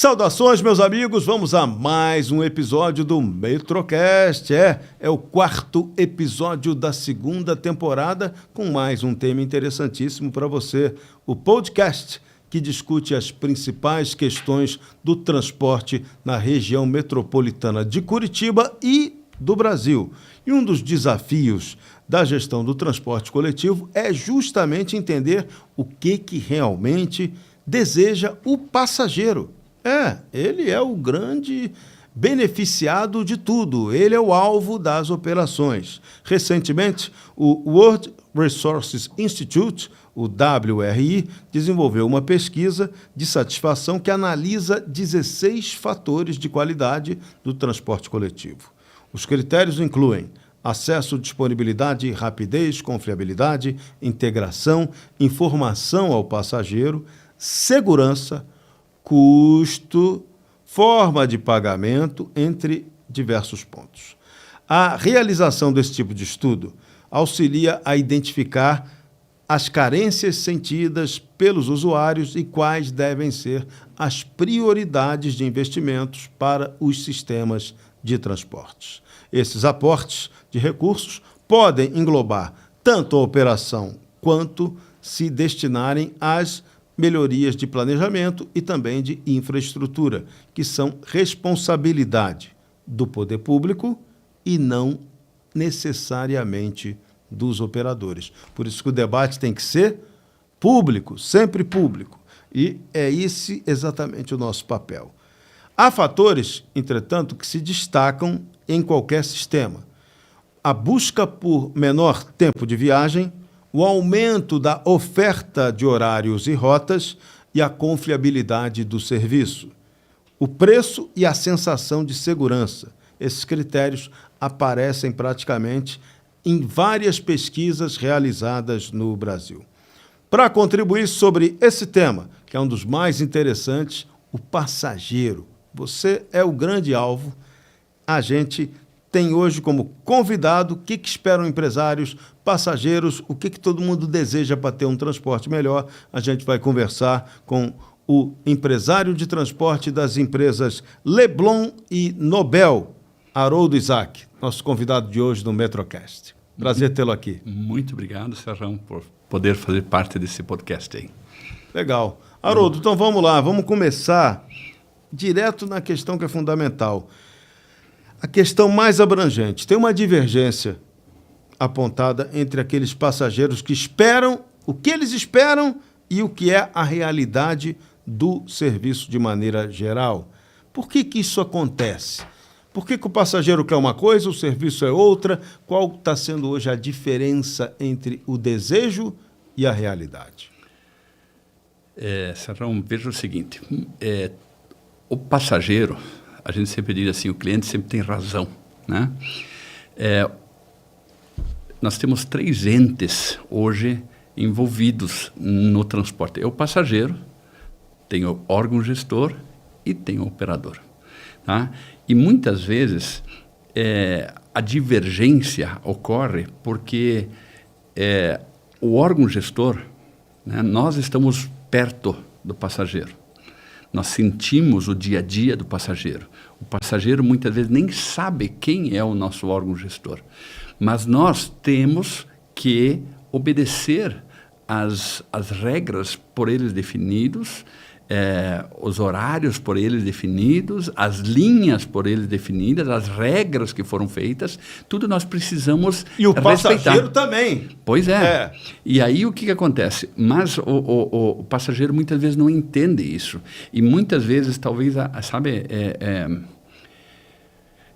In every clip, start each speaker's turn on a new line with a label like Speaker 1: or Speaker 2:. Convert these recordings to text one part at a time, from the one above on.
Speaker 1: Saudações, meus amigos, vamos a mais um episódio do Metrocast. É o quarto episódio da segunda temporada, com mais um tema interessantíssimo para você, o podcast que discute as principais questões do transporte na região metropolitana de Curitiba e do Brasil. E um dos desafios da gestão do transporte coletivo é justamente entender o que realmente deseja o passageiro. Ele é o grande beneficiado de tudo, ele é o alvo das operações. Recentemente, o World Resources Institute, o WRI, desenvolveu uma pesquisa de satisfação que analisa 16 fatores de qualidade do transporte coletivo. Os critérios incluem acesso, disponibilidade, rapidez, confiabilidade, integração, informação ao passageiro, segurança, custo, forma de pagamento, entre diversos pontos. A realização desse tipo de estudo auxilia a identificar as carências sentidas pelos usuários e quais devem ser as prioridades de investimentos para os sistemas de transportes. Esses aportes de recursos podem englobar tanto a operação quanto se destinarem às melhorias de planejamento e também de infraestrutura, que são responsabilidade do poder público e não necessariamente dos operadores. Por isso que o debate tem que ser público, sempre público. E é esse exatamente o nosso papel. Há fatores, entretanto, que se destacam em qualquer sistema. A busca por menor tempo de viagem, o aumento da oferta de horários e rotas e a confiabilidade do serviço. O preço e a sensação de segurança. Esses critérios aparecem praticamente em várias pesquisas realizadas no Brasil. Para contribuir sobre esse tema, que é um dos mais interessantes, o passageiro. Você é o grande alvo. A gente tem hoje como convidado o que esperam empresários, passageiros, o que todo mundo deseja para ter um transporte melhor. A gente vai conversar com o empresário de transporte das empresas Leblon e Nobel, Haroldo Isaac, nosso convidado de hoje no Metrocast. Prazer tê-lo aqui.
Speaker 2: Muito obrigado, Serrão, por poder fazer parte desse podcast aí.
Speaker 1: Legal. Haroldo, então vamos lá, vamos começar direto na questão que é fundamental. A questão mais abrangente. Tem uma divergência apontada entre aqueles passageiros que esperam, o que eles esperam e o que é a realidade do serviço de maneira geral. Por que isso acontece? Por que o passageiro quer uma coisa, o serviço é outra? Qual está sendo hoje a diferença entre o desejo e a realidade?
Speaker 2: Serrão, veja o seguinte, o passageiro, a gente sempre diz assim, o cliente sempre tem razão, né? Nós temos 3 entes hoje envolvidos no transporte. É o passageiro, tem o órgão gestor e tem o operador. Tá? E muitas vezes a divergência ocorre porque o órgão gestor, né, nós estamos perto do passageiro. Nós sentimos o dia a dia do passageiro. O passageiro muitas vezes nem sabe quem é o nosso órgão gestor. Mas nós temos que obedecer às regras por eles definidos, os horários por eles definidos, as linhas por eles definidas, as regras que foram feitas, tudo nós precisamos respeitar.
Speaker 1: E o passageiro também.
Speaker 2: Pois é. E aí o que acontece? Mas o passageiro muitas vezes não entende isso. E muitas vezes, talvez, sabe,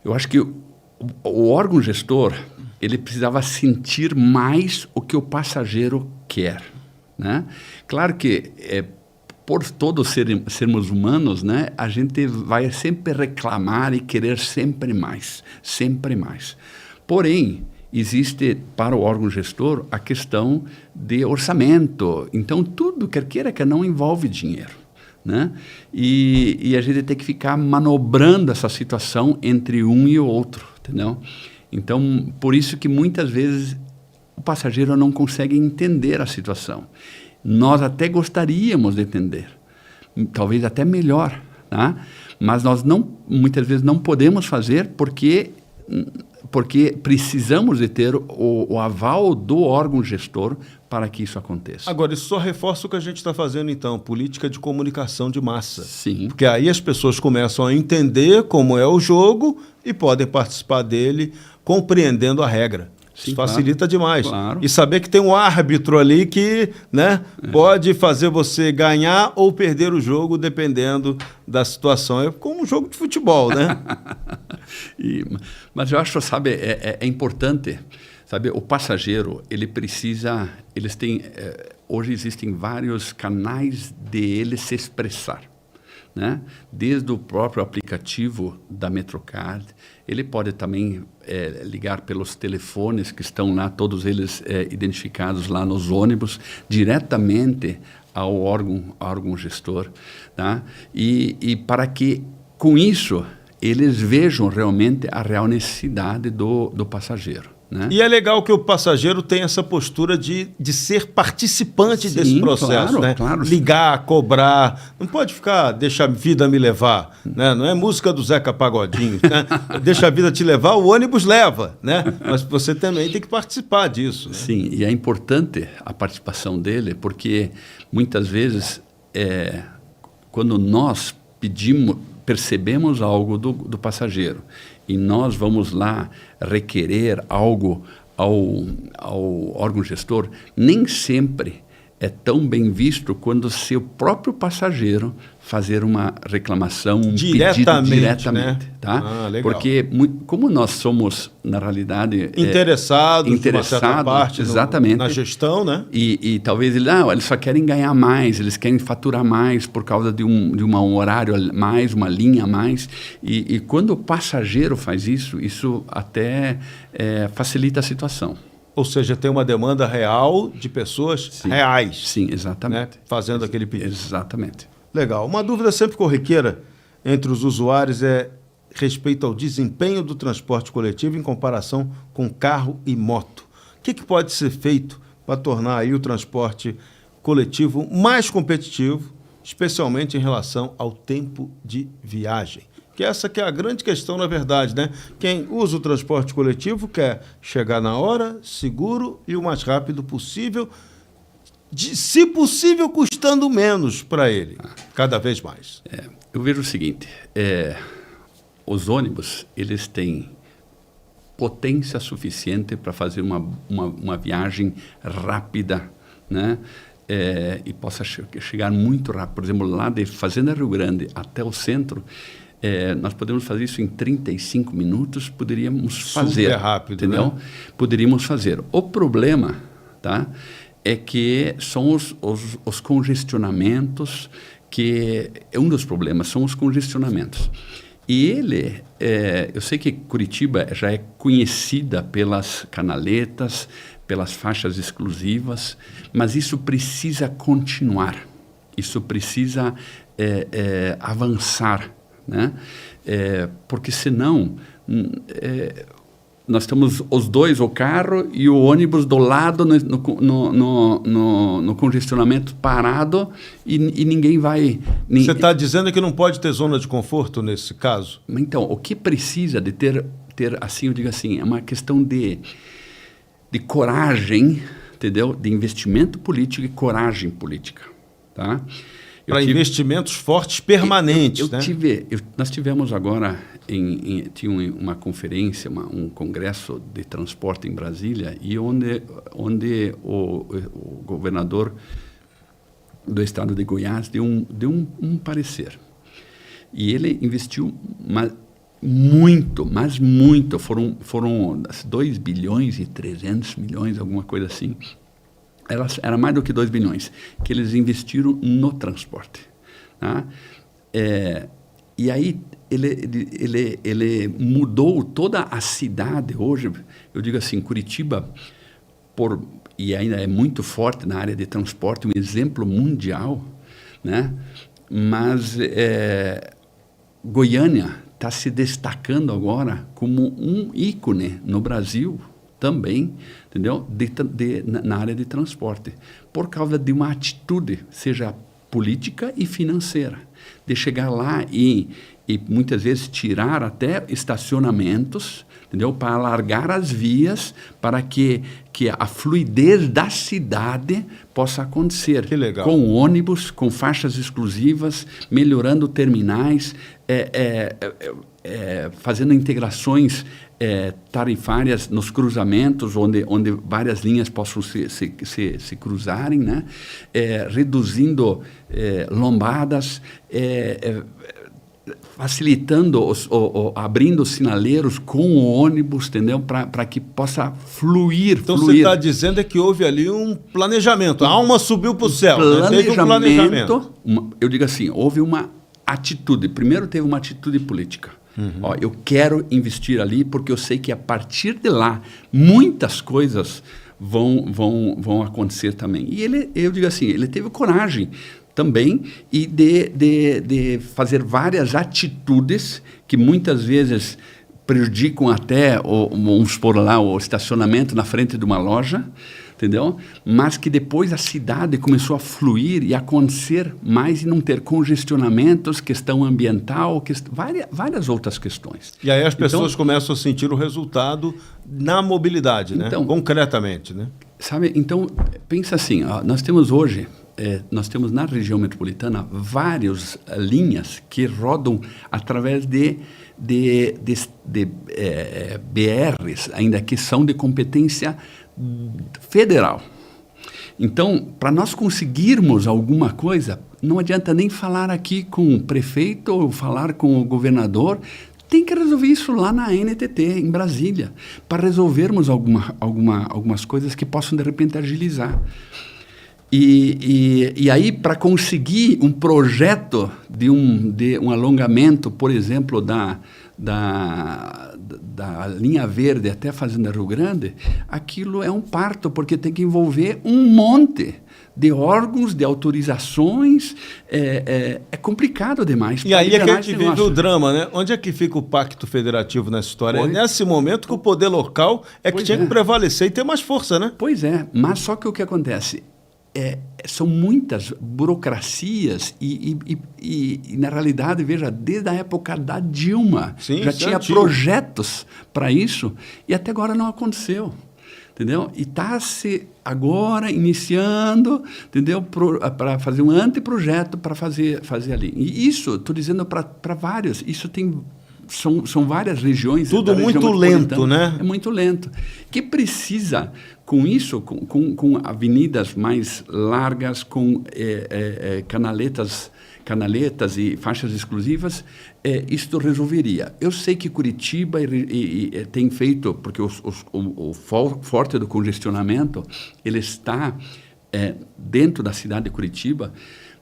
Speaker 2: eu acho que o órgão gestor, ele precisava sentir mais o que o passageiro quer, né? Claro que por todos sermos humanos, né, a gente vai sempre reclamar e querer sempre mais, sempre mais. Porém, existe para o órgão gestor a questão de orçamento. Então, tudo, quer queira, que não envolve dinheiro, né? E a gente tem que ficar manobrando essa situação entre um e o outro, entendeu? Então, por isso que muitas vezes o passageiro não consegue entender a situação. Nós até gostaríamos de entender, talvez até melhor, tá? Mas nós muitas vezes não podemos fazer porque precisamos de ter o aval do órgão gestor para que isso aconteça.
Speaker 1: Agora, isso só reforça o que a gente está fazendo, então, política de comunicação de massa.
Speaker 2: Sim.
Speaker 1: Porque aí as pessoas começam a entender como é o jogo e podem participar dele compreendendo a regra.
Speaker 2: Sim,
Speaker 1: Isso facilita demais.
Speaker 2: Claro.
Speaker 1: E saber que tem um árbitro ali que, né, pode fazer você ganhar ou perder o jogo dependendo da situação. É como um jogo de futebol, né?
Speaker 2: Mas eu acho, sabe, é importante, sabe, o passageiro, hoje existem vários canais de ele se expressar, né? Desde o próprio aplicativo da Metrocard, ele pode também ligar pelos telefones que estão lá, todos eles identificados lá nos ônibus, diretamente ao órgão gestor, tá? E para que, com isso, eles vejam realmente a real necessidade do passageiro. Né?
Speaker 1: E é legal que o passageiro tenha essa postura de ser participante desse processo,
Speaker 2: claro,
Speaker 1: né?
Speaker 2: Claro.
Speaker 1: Ligar, cobrar, não pode ficar, deixa a vida me levar, né? Não é música do Zeca Pagodinho, né? Deixa a vida te levar, o ônibus leva, né? Mas você também tem que participar disso. Né?
Speaker 2: Sim, e é importante a participação dele, porque muitas vezes, quando nós percebemos algo do passageiro e nós vamos lá requerer algo ao órgão gestor, nem sempre é tão bem visto quando seu próprio passageiro fazer uma reclamação, um pedido diretamente,
Speaker 1: né?
Speaker 2: Tá?
Speaker 1: Legal.
Speaker 2: Porque como nós somos, na realidade,
Speaker 1: interessados de uma certa parte
Speaker 2: exatamente,
Speaker 1: na gestão, né?
Speaker 2: E talvez eles só querem ganhar mais, eles querem faturar mais por causa de um horário a mais, uma linha a mais. E quando o passageiro faz isso até facilita a situação.
Speaker 1: Ou seja, tem uma demanda real de pessoas reais.
Speaker 2: Sim, exatamente.
Speaker 1: Né? Fazendo aquele pedido.
Speaker 2: Exatamente.
Speaker 1: Legal. Uma dúvida sempre corriqueira entre os usuários é respeito ao desempenho do transporte coletivo em comparação com carro e moto. O que pode ser feito para tornar aí o transporte coletivo mais competitivo, especialmente em relação ao tempo de viagem? Que essa que é a grande questão, na verdade, né? Quem usa o transporte coletivo quer chegar na hora, seguro e o mais rápido possível, se possível, custando menos para ele, cada vez mais.
Speaker 2: Eu vejo o seguinte, os ônibus, eles têm potência suficiente para fazer uma viagem rápida, né? E possa chegar muito rápido. Por exemplo, lá de Fazenda Rio Grande até o centro, nós podemos fazer isso em 35 minutos, poderíamos fazer.
Speaker 1: Super rápido,
Speaker 2: entendeu?
Speaker 1: Né?
Speaker 2: Poderíamos fazer. O problema, tá, é que são os congestionamentos, que é um dos problemas, são os congestionamentos. E eu sei que Curitiba já é conhecida pelas canaletas, pelas faixas exclusivas, mas isso precisa continuar, isso precisa avançar, né? Porque senão nós temos os dois, o carro e o ônibus do lado no congestionamento parado e ninguém vai...
Speaker 1: Você está dizendo que não pode ter zona de conforto nesse caso?
Speaker 2: Então, o que precisa de ter assim, eu digo assim, é uma questão de coragem, entendeu? De investimento político e coragem política, tá?
Speaker 1: Para investimentos fortes permanentes, né?
Speaker 2: Nós tivemos agora, tinha uma conferência, um congresso de transporte em Brasília, e onde o governador do estado de Goiás deu um parecer. E ele investiu muito, foram 2 bilhões e 300 milhões, alguma coisa assim. Era mais do que 2 bilhões que eles investiram no transporte. Tá? E aí ele mudou toda a cidade. Hoje, eu digo assim, Curitiba, e ainda é muito forte na área de transporte, um exemplo mundial, né? Mas Goiânia está se destacando agora como um ícone no Brasil também, entendeu? Na área de transporte, por causa de uma atitude, seja política e financeira. de chegar lá e muitas vezes tirar até estacionamentos, entendeu? Para alargar as vias para que a fluidez da cidade possa acontecer.
Speaker 1: Que legal.
Speaker 2: Com ônibus, com faixas exclusivas, melhorando terminais, fazendo integrações tarifárias nos cruzamentos, onde várias linhas possam se cruzarem, né? Reduzindo lombadas, facilitando, abrindo sinaleiros com o ônibus, entendeu? Para que possa fluir.
Speaker 1: Então você está dizendo que houve ali um planejamento, a alma subiu para o céu. Teve um planejamento.
Speaker 2: Eu digo assim, houve uma atitude. Primeiro teve uma atitude política. Ó, eu quero investir ali porque eu sei que a partir de lá muitas coisas vão acontecer também. E eu digo assim, ele teve coragem também e de fazer várias atitudes que muitas vezes prejudicam até, vamos supor lá, o estacionamento na frente de uma loja, entendeu? Mas que depois a cidade começou a fluir e a acontecer mais e não ter congestionamentos, questão ambiental, várias outras questões.
Speaker 1: E aí as pessoas começam a sentir o resultado na mobilidade, né? Concretamente, né?
Speaker 2: Sabe, então, pensa assim, ó, nós temos hoje, nós temos na região metropolitana várias linhas que rodam através de BRs, ainda que são de competência federal. Então, para nós conseguirmos alguma coisa, não adianta nem falar aqui com o prefeito ou falar com o governador, tem que resolver isso lá na NTT, em Brasília, para resolvermos algumas coisas que possam, de repente, agilizar. E aí, para conseguir um projeto de um alongamento, por exemplo, da linha verde até a Fazenda Rio Grande, aquilo é um parto, porque tem que envolver um monte de órgãos, de autorizações, é complicado demais.
Speaker 1: E aí é que a gente vive o drama, né? Onde é que fica o pacto federativo nessa história? É nesse momento que o poder local que tinha que prevalecer e ter mais força, né?
Speaker 2: Pois é, mas só que o que acontece? São muitas burocracias e, na realidade, veja, desde a época da Dilma, já tinha projetos para isso e até agora não aconteceu, entendeu? E está se agora iniciando, entendeu? Para fazer um anteprojeto para fazer ali. E isso, estou dizendo para vários, isso tem... São várias regiões.
Speaker 1: Tudo muito lento, né?
Speaker 2: É muito lento. Que precisa, com isso, com avenidas mais largas, com canaletas e faixas exclusivas, isto resolveria. Eu sei que Curitiba tem feito, porque o forte do congestionamento, ele está dentro da cidade de Curitiba,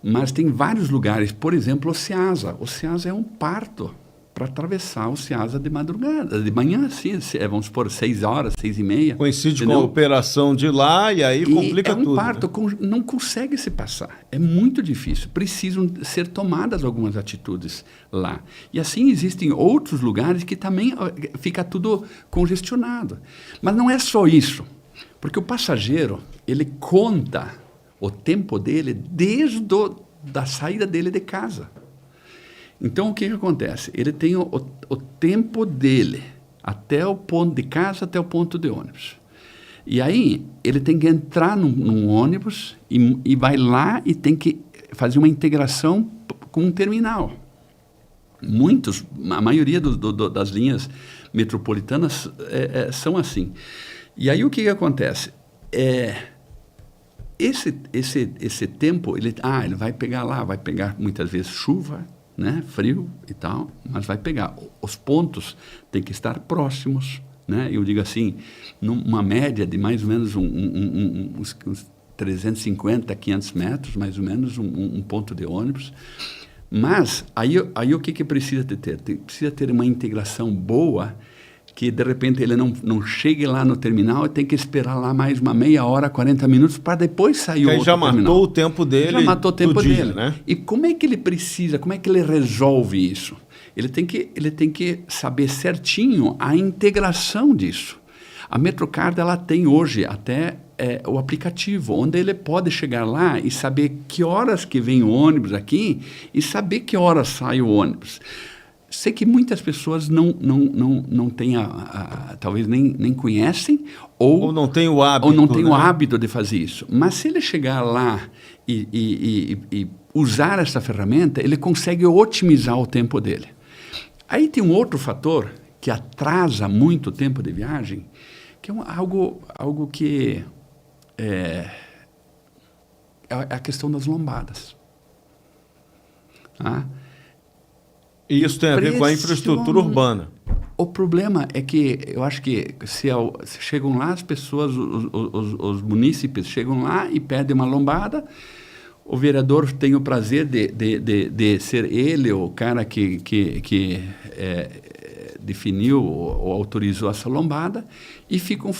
Speaker 2: mas tem vários lugares, por exemplo, o Ceasa. O Ceasa é um parto para atravessar o Ceasa de madrugada, de manhã, assim, vamos supor, 6 horas, 6h30.
Speaker 1: Coincide, entendeu? Com a operação de lá e aí complica tudo.
Speaker 2: É um parto, né? Não consegue se passar, é muito difícil, precisam ser tomadas algumas atitudes lá. E assim existem outros lugares que também fica tudo congestionado. Mas não é só isso, porque o passageiro, ele conta o tempo dele desde da saída dele de casa. Então, o que acontece? Ele tem o tempo dele, até o ponto de casa, até o ponto de ônibus. E aí, ele tem que entrar num ônibus e vai lá e tem que fazer uma integração com um terminal. A maioria das linhas metropolitanas são assim. E aí, o que acontece? Esse tempo, ele vai pegar lá, vai pegar muitas vezes chuva, né, frio e tal, mas vai pegar. Os pontos têm que estar próximos, né? Eu digo assim, numa média de mais ou menos uns 350, 500 metros, mais ou menos, um ponto de ônibus. Mas aí o que precisa ter? Precisa ter uma integração boa, que de repente ele não chegue lá no terminal e tem que esperar lá mais uma meia hora, 40 minutos para depois sair o outro terminal.
Speaker 1: Já matou o tempo dele.
Speaker 2: Já matou o tempo dele,
Speaker 1: né?
Speaker 2: E como é que ele precisa, como é que ele resolve isso? Ele tem que saber certinho a integração disso. A Metrocard, ela tem hoje até o aplicativo, onde ele pode chegar lá e saber que horas que vem o ônibus aqui e saber que horas sai o ônibus. Sei que muitas pessoas não têm, talvez nem conhecem
Speaker 1: ou não têm o hábito,
Speaker 2: o hábito de fazer isso. Mas se ele chegar lá e usar essa ferramenta, ele consegue otimizar o tempo dele. Aí tem um outro fator que atrasa muito o tempo de viagem, que é algo que é a questão das lombadas. Tá?
Speaker 1: E isso tem a ver com a infraestrutura urbana.
Speaker 2: O problema é que eu acho que se chegam lá as pessoas, os munícipes chegam lá e pedem uma lombada, o vereador tem o prazer de ser ele o cara que definiu ou autorizou essa lombada e ficam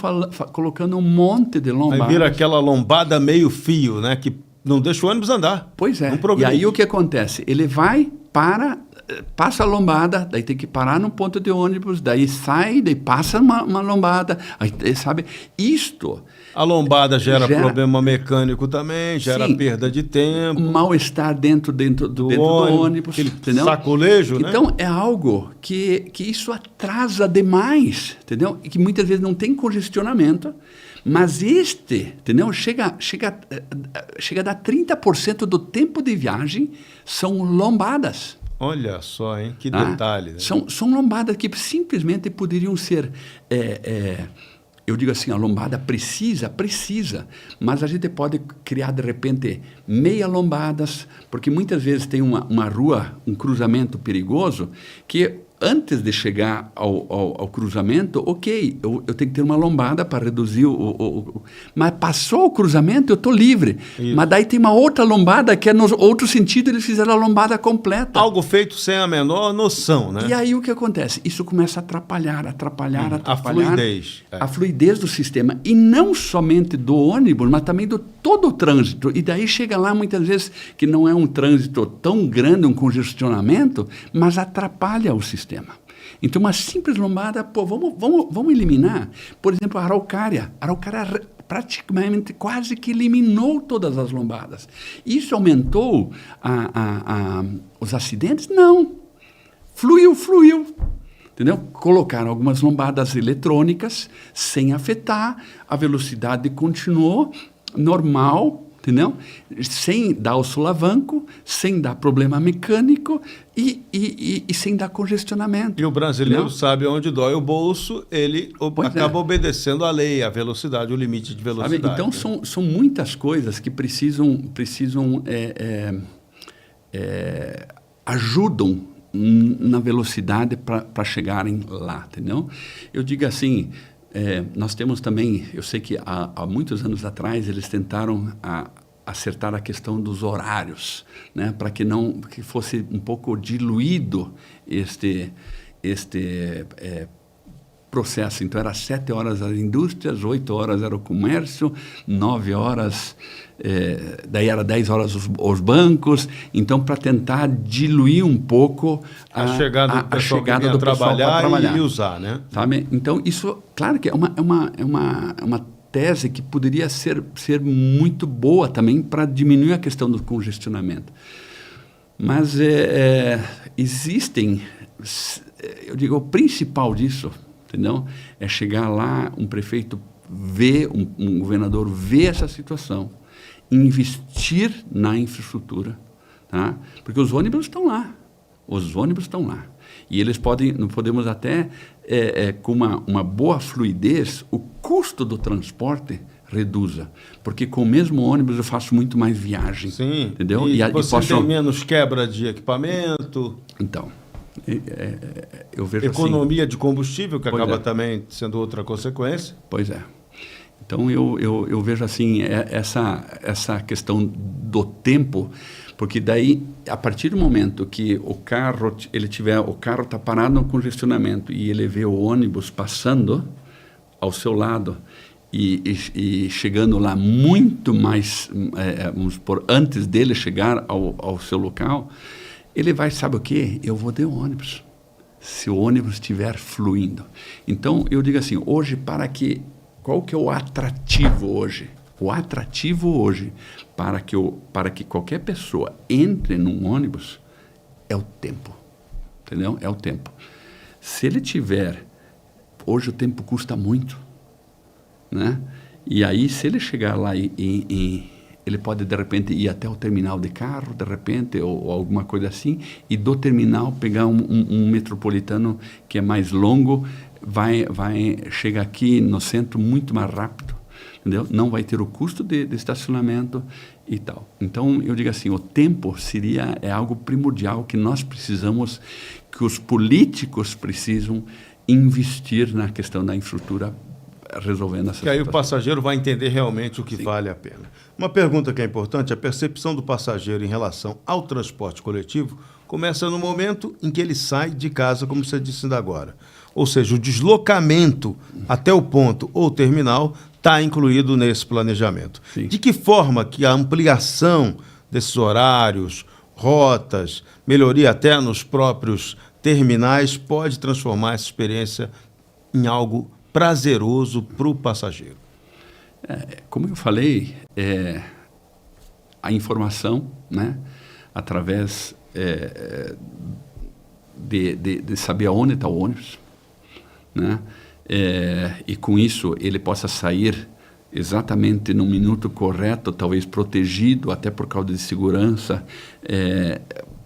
Speaker 2: colocando um monte de lombadas.
Speaker 1: Aí vira aquela lombada meio fio, né? Que não deixa o ônibus andar.
Speaker 2: Pois é. E aí o que acontece? Ele vai, passa a lombada, daí tem que parar num ponto de ônibus, daí sai, daí passa uma lombada, aí, sabe?
Speaker 1: A lombada gera problema mecânico também, gera perda de tempo.
Speaker 2: Mal-estar dentro do ônibus. Entendeu?
Speaker 1: Sacolejo, né?
Speaker 2: Então, é algo que isso atrasa demais, entendeu? E que muitas vezes não tem congestionamento, mas entendeu? Chega a dar 30% do tempo de viagem são lombadas.
Speaker 1: Olha só, hein? Que detalhe. Né?
Speaker 2: São lombadas que simplesmente poderiam ser... eu digo assim, a lombada precisa, mas a gente pode criar, de repente, meia lombadas, porque muitas vezes tem uma rua, um cruzamento perigoso, que antes de chegar ao cruzamento, ok, eu tenho que ter uma lombada para reduzir mas passou o cruzamento, eu estou livre. Isso. Mas daí tem uma outra lombada que é no outro sentido, eles fizeram a lombada completa.
Speaker 1: Algo feito sem a menor noção, né?
Speaker 2: E aí o que acontece? Isso começa a atrapalhar.
Speaker 1: A fluidez.
Speaker 2: A fluidez do sistema. E não somente do ônibus, mas também do todo o trânsito. E daí chega lá muitas vezes que não é um trânsito tão grande, um congestionamento, mas atrapalha o sistema. Então, uma simples lombada, vamos eliminar. Por exemplo, a Araucária. A Araucária praticamente quase que eliminou todas as lombadas. Isso aumentou os acidentes? Não. Fluiu. Entendeu? Colocaram algumas lombadas eletrônicas sem afetar, a velocidade continuou normal, entendeu? Sem dar o solavanco, sem dar problema mecânico e sem dar congestionamento.
Speaker 1: E o brasileiro sabe onde dói o bolso, ele acaba obedecendo a lei, a velocidade, o limite de velocidade.
Speaker 2: Sabe? Então, são muitas coisas que ajudam na velocidade para chegarem lá, entendeu? Eu digo assim, nós temos também, eu sei que há muitos anos atrás eles tentaram acertar a questão dos horários, né, para que fosse um pouco diluído este processo. Então, era 7 horas as indústrias, 8 horas era o comércio, 9 horas, daí era 10 horas os bancos. Então, para tentar diluir um pouco
Speaker 1: a chegada do pessoal para trabalhar e usar, né?
Speaker 2: Sabe? Então, isso, claro que é uma tese que poderia ser muito boa também para diminuir a questão do congestionamento. Mas existem, eu digo, o principal disso, entendeu? É chegar lá, um prefeito ver, um governador ver essa situação, investir na infraestrutura, tá? Porque os ônibus estão lá. E eles podemos até, com uma boa fluidez, o custo do transporte reduza. Porque com o mesmo ônibus eu faço muito mais viagem.
Speaker 1: Sim,
Speaker 2: entendeu?
Speaker 1: E você tem menos quebra de equipamento.
Speaker 2: Então, eu vejo
Speaker 1: economia de combustível, que acaba também sendo outra consequência.
Speaker 2: Pois é. Então, eu vejo assim, essa questão do tempo, porque daí, a partir do momento que o carro está parado no congestionamento e ele vê o ônibus passando ao seu lado e chegando lá muito mais, vamos supor, antes dele chegar ao seu local, ele vai, sabe o quê? Eu vou de ônibus, se o ônibus estiver fluindo. Então, eu digo assim, hoje, para que qual que é o atrativo hoje? O atrativo hoje para que qualquer pessoa entre num ônibus é o tempo, entendeu? É o tempo. Se ele tiver... Hoje o tempo custa muito, né? E aí, se ele chegar lá e ele pode, de repente, ir até o terminal de carro, de repente, ou alguma coisa assim, e do terminal pegar um metropolitano que é mais longo, chega aqui no centro muito mais rápido, entendeu? Não vai ter o custo de estacionamento e tal. Então, eu digo assim, o tempo é algo primordial que nós precisamos, que os políticos precisam investir na questão da infraestrutura, resolvendo essa situação.
Speaker 1: Que aí o passageiro vai entender realmente o que vale a pena. Uma pergunta que é importante, a percepção do passageiro em relação ao transporte coletivo começa no momento em que ele sai de casa, como você disse ainda agora. Ou seja, o deslocamento até o ponto ou terminal está incluído nesse planejamento.
Speaker 2: Sim.
Speaker 1: De que forma que a ampliação desses horários, rotas, melhoria até nos próprios terminais pode transformar essa experiência em algo prazeroso para o passageiro?
Speaker 2: Como eu falei, a informação, né, através de saber aonde está o ônibus, né, e com isso ele possa sair exatamente no minuto correto, talvez protegido até por causa de segurança,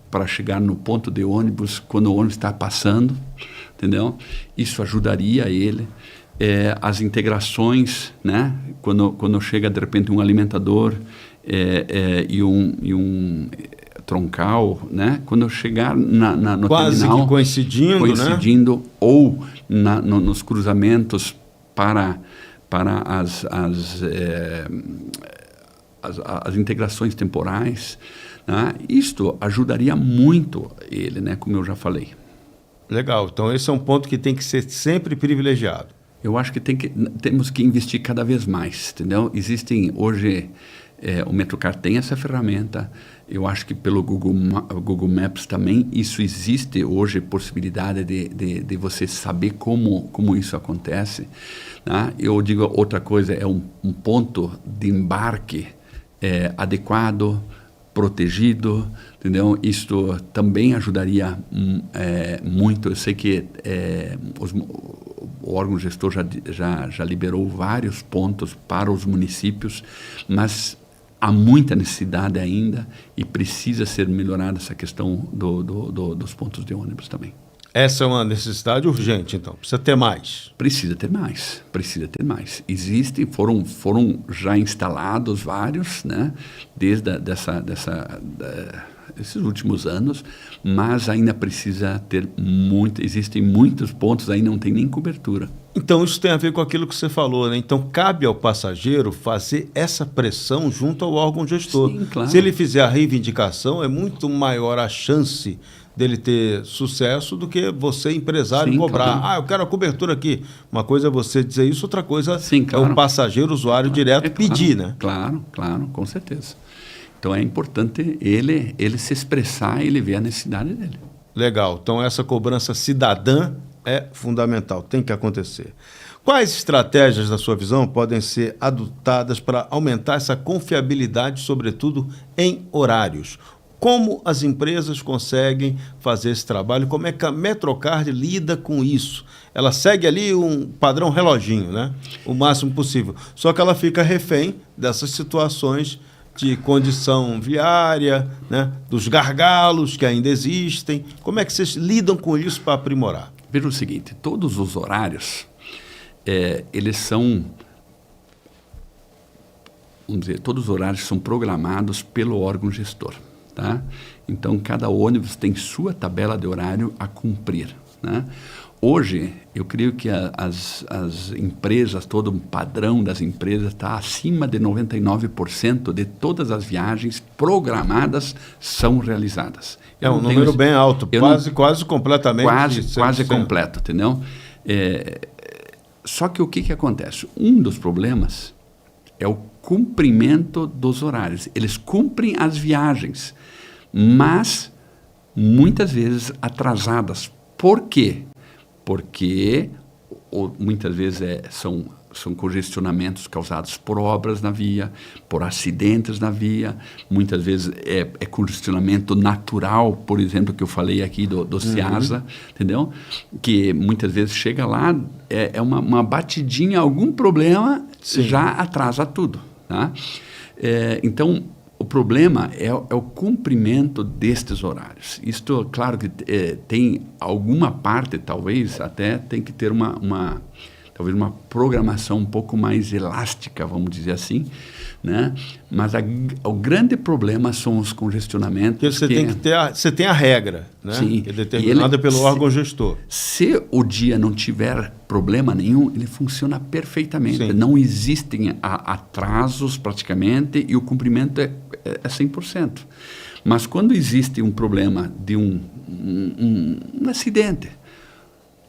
Speaker 2: para chegar no ponto de ônibus quando o ônibus está passando, entendeu? Isso ajudaria ele. As integrações, né? Quando chega de repente um alimentador e um troncal, né? Quando chegar no
Speaker 1: quase
Speaker 2: terminal,
Speaker 1: que coincidindo,
Speaker 2: né? Ou nos cruzamentos para as integrações temporais, né? Isto ajudaria muito ele, né? Como eu já falei.
Speaker 1: Legal. Então esse é um ponto que tem que ser sempre privilegiado.
Speaker 2: Eu acho que temos que investir cada vez mais, entendeu? Existem hoje, o Metrocar tem essa ferramenta, eu acho que pelo Google Maps também isso existe hoje, possibilidade de você saber como isso acontece, né? Eu digo outra coisa, é um ponto de embarque adequado, protegido, entendeu? Isto também ajudaria muito. Eu sei que o órgão gestor já liberou vários pontos para os municípios, mas há muita necessidade ainda e precisa ser melhorada essa questão dos pontos de ônibus também.
Speaker 1: Essa é uma necessidade urgente, então. Precisa ter mais.
Speaker 2: Precisa ter mais, precisa ter mais. Existem, foram já instalados vários, né, desde esses últimos anos, mas ainda precisa ter muito. Existem muitos pontos aí não tem nem cobertura.
Speaker 1: Então isso tem a ver com aquilo que você falou, né? Então cabe ao passageiro fazer essa pressão junto ao órgão gestor.
Speaker 2: Sim, claro.
Speaker 1: Se ele fizer a reivindicação, é muito maior a chance dele ter sucesso do que você, empresário,
Speaker 2: Sim,
Speaker 1: cobrar.
Speaker 2: claro.
Speaker 1: Eu quero a cobertura aqui. Uma coisa é você dizer isso, outra coisa
Speaker 2: Sim, claro.
Speaker 1: é o passageiro, usuário direto pedir, né?
Speaker 2: Claro, com certeza. Então é importante ele se expressar e ele ver a necessidade dele.
Speaker 1: Legal. Então essa cobrança cidadã é fundamental, tem que acontecer. Quais estratégias, na sua visão, podem ser adotadas para aumentar essa confiabilidade, sobretudo em horários? Como as empresas conseguem fazer esse trabalho? Como é que a Metrocard lida com isso? Ela segue ali um padrão reloginho, né? O máximo possível. Só que ela fica refém dessas situações de condição viária, né? Dos gargalos que ainda existem. Como é que vocês lidam com isso para aprimorar?
Speaker 2: Veja o seguinte, todos os horários, eles são, vamos dizer, todos os horários são programados pelo órgão gestor. Tá? Então, cada ônibus tem sua tabela de horário a cumprir, né? Hoje, eu creio que as empresas, todo o padrão das empresas está acima de 99% de todas as viagens programadas são realizadas.
Speaker 1: É um número bem alto, quase completamente.
Speaker 2: Quase completo, entendeu? Só que o que acontece? Um dos problemas é o cumprimento dos horários. Eles cumprem as viagens, mas muitas vezes atrasadas. Por quê? Porque muitas vezes são são congestionamentos causados por obras na via, por acidentes na via, muitas vezes é congestionamento natural, por exemplo, que eu falei aqui do Ceasa, entendeu? Que muitas vezes chega lá, é uma batidinha, algum problema, já atrasa tudo, tá? Então, o problema é o cumprimento destes horários. Isto, claro que tem alguma parte, talvez, até tem que ter talvez uma programação um pouco mais elástica, vamos dizer assim, né? Mas o grande problema são os congestionamentos.
Speaker 1: Porque você tem a regra, né?
Speaker 2: Sim.
Speaker 1: Que é determinada pelo órgão gestor.
Speaker 2: Se o dia não tiver problema nenhum, ele funciona perfeitamente.
Speaker 1: Sim.
Speaker 2: Não existem atrasos praticamente e o cumprimento é 100%. Mas quando existe um problema de um acidente,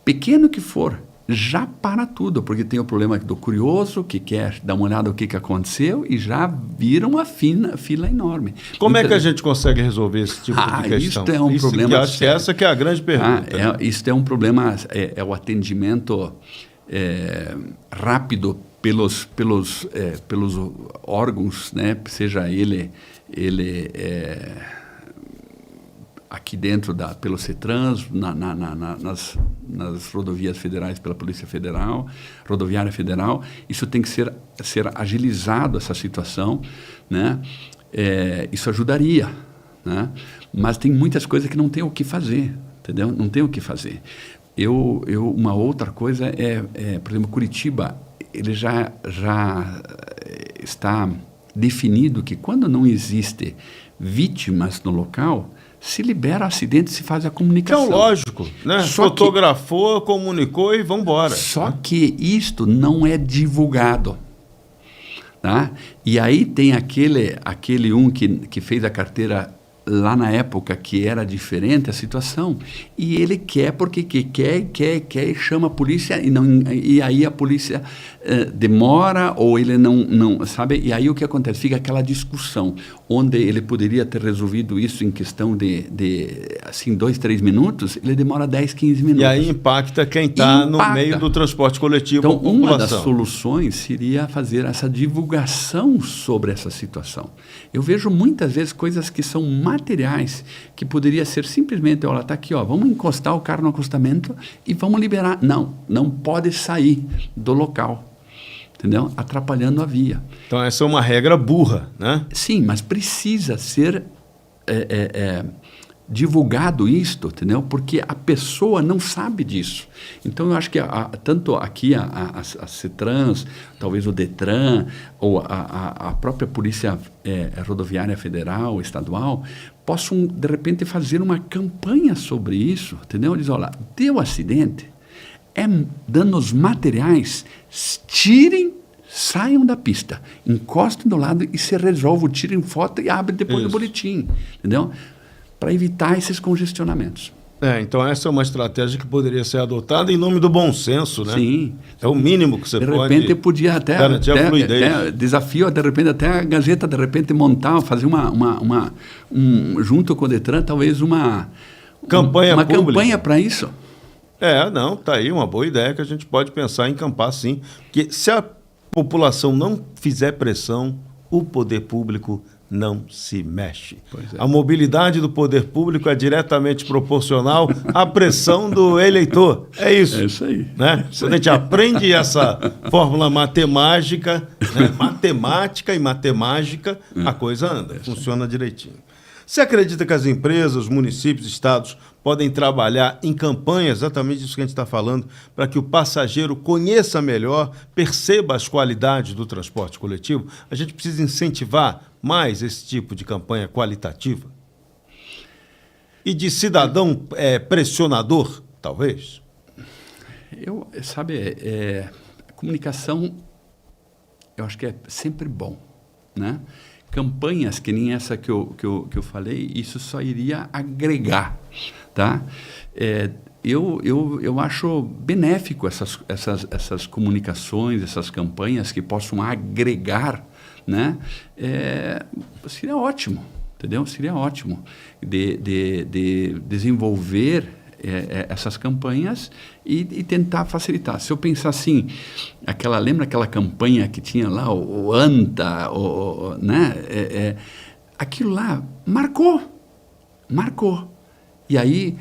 Speaker 2: pequeno que for, já para tudo, porque tem o problema do curioso que quer dar uma olhada no que aconteceu e já vira uma fila enorme.
Speaker 1: Como é que a gente consegue resolver esse tipo de questão?
Speaker 2: Isso é um problema.
Speaker 1: Acho que essa que é a grande pergunta.
Speaker 2: Isso é um problema, é o atendimento rápido pelos órgãos, né? Seja ele aqui dentro pelo CETRANS, nas rodovias federais pela Polícia Federal, Rodoviária Federal. Isso tem que ser agilizado, essa situação, né? Isso ajudaria, né? Mas tem muitas coisas que não tem o que fazer, entendeu? Não tem o que fazer. Uma outra coisa por exemplo, Curitiba, ele já está definido que quando não existe vítimas no local, se libera o acidente, se faz a comunicação.
Speaker 1: Que é o lógico, né? Fotografou, comunicou e vamos embora.
Speaker 2: Só que isto não é divulgado, tá? E aí tem aquele que fez a carteira lá na época que era diferente a situação, e ele quer porque quer e chama a polícia e aí a polícia demora ou ele não sabe, e aí o que acontece? Fica aquela discussão onde ele poderia ter resolvido isso em questão de assim 2, 3 minutos, ele demora 10, 15 minutos.
Speaker 1: E aí impacta quem está no meio do transporte coletivo.
Speaker 2: Então, uma das soluções seria fazer essa divulgação sobre essa situação. Eu vejo muitas vezes coisas que são materiais, que poderia ser simplesmente, olha, está aqui, ó, vamos encostar o carro no acostamento e vamos liberar. Não pode sair do local. Entendeu? Atrapalhando a via.
Speaker 1: Então, essa é uma regra burra, né?
Speaker 2: Sim, mas precisa ser divulgado isto, entendeu? Porque a pessoa não sabe disso. Então, eu acho que tanto aqui a CETRANS, talvez o DETRAN, ou a própria Polícia Rodoviária Federal, Estadual, possam, de repente, fazer uma campanha sobre isso, entendeu? Diz, olha, deu acidente, danos materiais, saiam da pista, encostem do lado e se resolve, tirem foto e abrem depois o boletim, entendeu? Para evitar esses congestionamentos.
Speaker 1: Então essa é uma estratégia que poderia ser adotada em nome do bom senso, né?
Speaker 2: Sim.
Speaker 1: É o mínimo que você pode...
Speaker 2: De repente podia até desafio, de repente até a Gazeta, de repente montar, fazer junto com o DETRAN, talvez uma campanha para isso.
Speaker 1: Tá aí uma boa ideia que a gente pode pensar em encampar, sim. Porque se a população não fizer pressão, o poder público não se mexe. A mobilidade do poder público é diretamente proporcional à pressão do eleitor. É isso.
Speaker 2: É isso aí.
Speaker 1: Né? Quando a gente aprende essa fórmula matemática, né? Matemática e matemática, a coisa anda, funciona direitinho. Você acredita que as empresas, os municípios, estados podem trabalhar em campanhas, exatamente isso que a gente está falando, para que o passageiro conheça melhor, perceba as qualidades do transporte coletivo? A gente precisa incentivar mais esse tipo de campanha qualitativa? E de cidadão pressionador, talvez?
Speaker 2: A comunicação, eu acho que é sempre bom, né? Campanhas que nem essa que eu falei, isso só iria agregar, tá? Eu acho benéfico essas comunicações, essas campanhas que possam agregar, né? Seria ótimo, entendeu? Seria ótimo de desenvolver essas campanhas e tentar facilitar. Se eu pensar assim, lembra aquela campanha que tinha lá, o ANTA, né? Aquilo lá marcou. E aí,